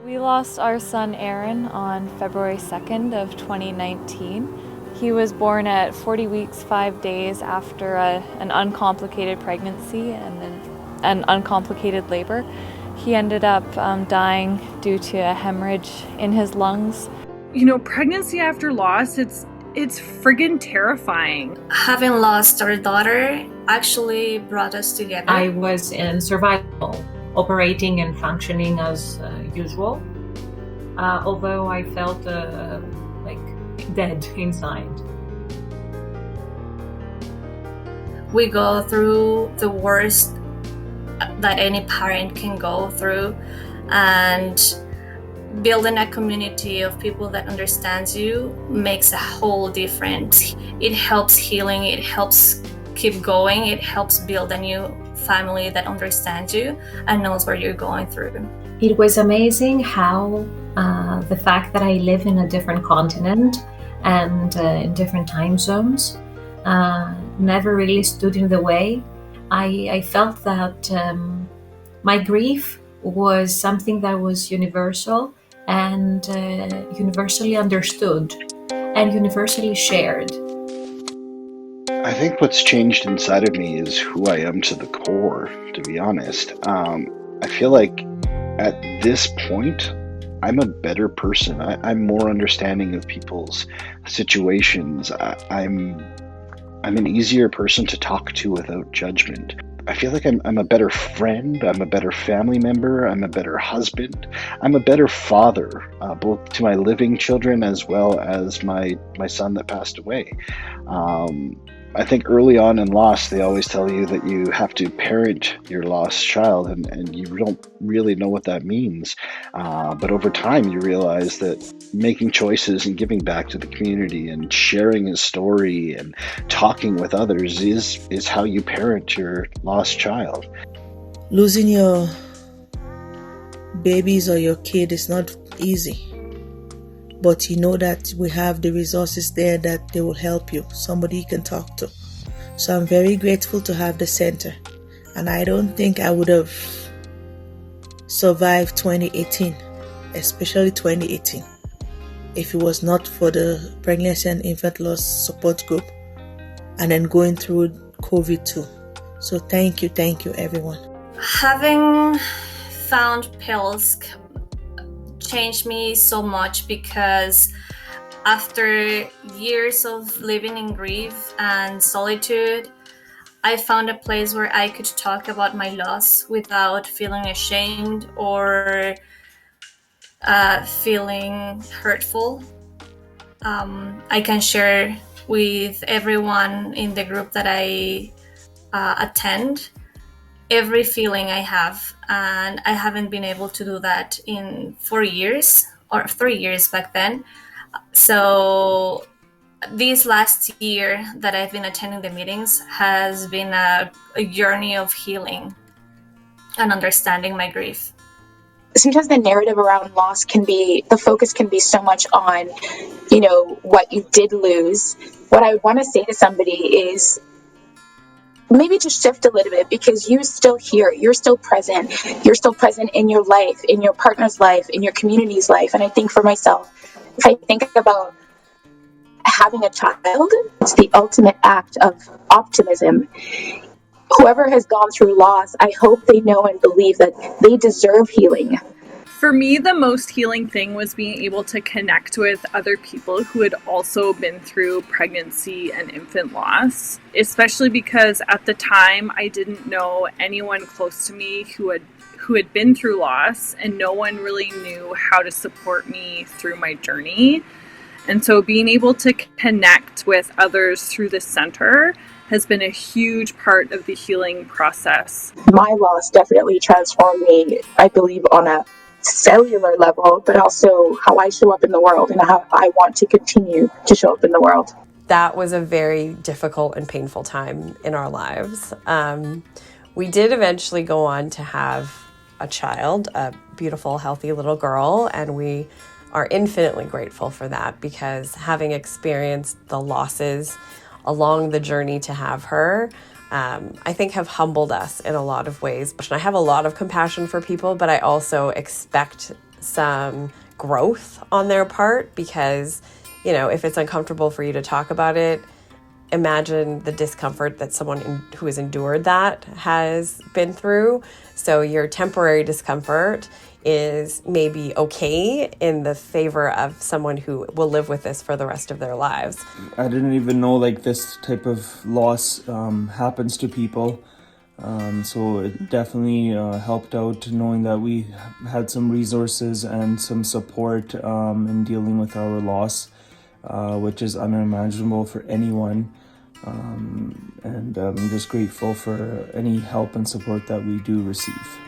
We lost our son Aaron on February 2nd of 2019. He was born at 40 weeks, 5 days after an uncomplicated pregnancy and an uncomplicated labor. He ended up dying due to a hemorrhage in his lungs. You know, pregnancy after loss, it's friggin' terrifying. Having lost our daughter actually brought us together. I was in survival, operating and functioning as usual, although I felt like dead inside. We go through the worst that any parent can go through, and building a community of people that understands you makes a whole difference. It helps healing, it helps keep going, it helps build a new family that understands you and knows what you're going through. It was amazing how the fact that I live in a different continent and in different time zones never really stood in the way. I felt that my grief was something that was universal and universally understood and universally shared. I think what's changed inside of me is who I am to the core, to be honest. I feel like at this point, I'm a better person. I'm more understanding of people's situations. I'm an easier person to talk to without judgment. I feel like I'm a better friend, I'm a better family member, I'm a better husband, I'm a better father, both to my living children as well as my son that passed away. I think early on in loss, they always tell you that you have to parent your lost child, and you don't really know what that means. But over time, you realize that making choices and giving back to the community and sharing a story and talking with others is how you parent your lost child. Losing your babies or your kid is not easy. But you know that we have the resources there that they will help you, somebody you can talk to. So I'm very grateful to have the center. And I don't think I would have survived 2018, especially 2018, if it was not for the pregnancy and infant loss support group and then going through COVID too. So thank you everyone. Having found pills changed me so much, because after years of living in grief and solitude, I found a place where I could talk about my loss without feeling ashamed or feeling hurtful. I can share with everyone in the group that I attend every feeling I have, and I haven't been able to do that in 4 years or 3 years back then. So this last year that I've been attending the meetings has been a journey of healing and understanding my grief. Sometimes the narrative around loss the focus can be so much on, what you did lose. What I want to say to somebody is, maybe to shift a little bit, because you're still here, you're still present in your life, in your partner's life, in your community's life. And I think for myself, if I think about having a child, it's the ultimate act of optimism. Whoever has gone through loss, I hope they know and believe that they deserve healing. For me, the most healing thing was being able to connect with other people who had also been through pregnancy and infant loss, especially because at the time I didn't know anyone close to me who had been through loss, and no one really knew how to support me through my journey. And so being able to connect with others through the center has been a huge part of the healing process. My loss definitely transformed me, I believe, on a cellular level, but also how I show up in the world and how I want to continue to show up in the world. That was a very difficult and painful time in our lives. We did eventually go on to have a child, a beautiful, healthy little girl, and we are infinitely grateful for that, because having experienced the losses along the journey to have her, I think have humbled us in a lot of ways. I have a lot of compassion for people, but I also expect some growth on their part, because, you know, if it's uncomfortable for you to talk about it, imagine the discomfort that someone who has endured that has been through. So your temporary discomfort is maybe okay in the favor of someone who will live with this for the rest of their lives. I didn't even know like this type of loss happens to people. So it definitely helped out knowing that we had some resources and some support in dealing with our loss, which is unimaginable for anyone. And I'm just grateful for any help and support that we do receive.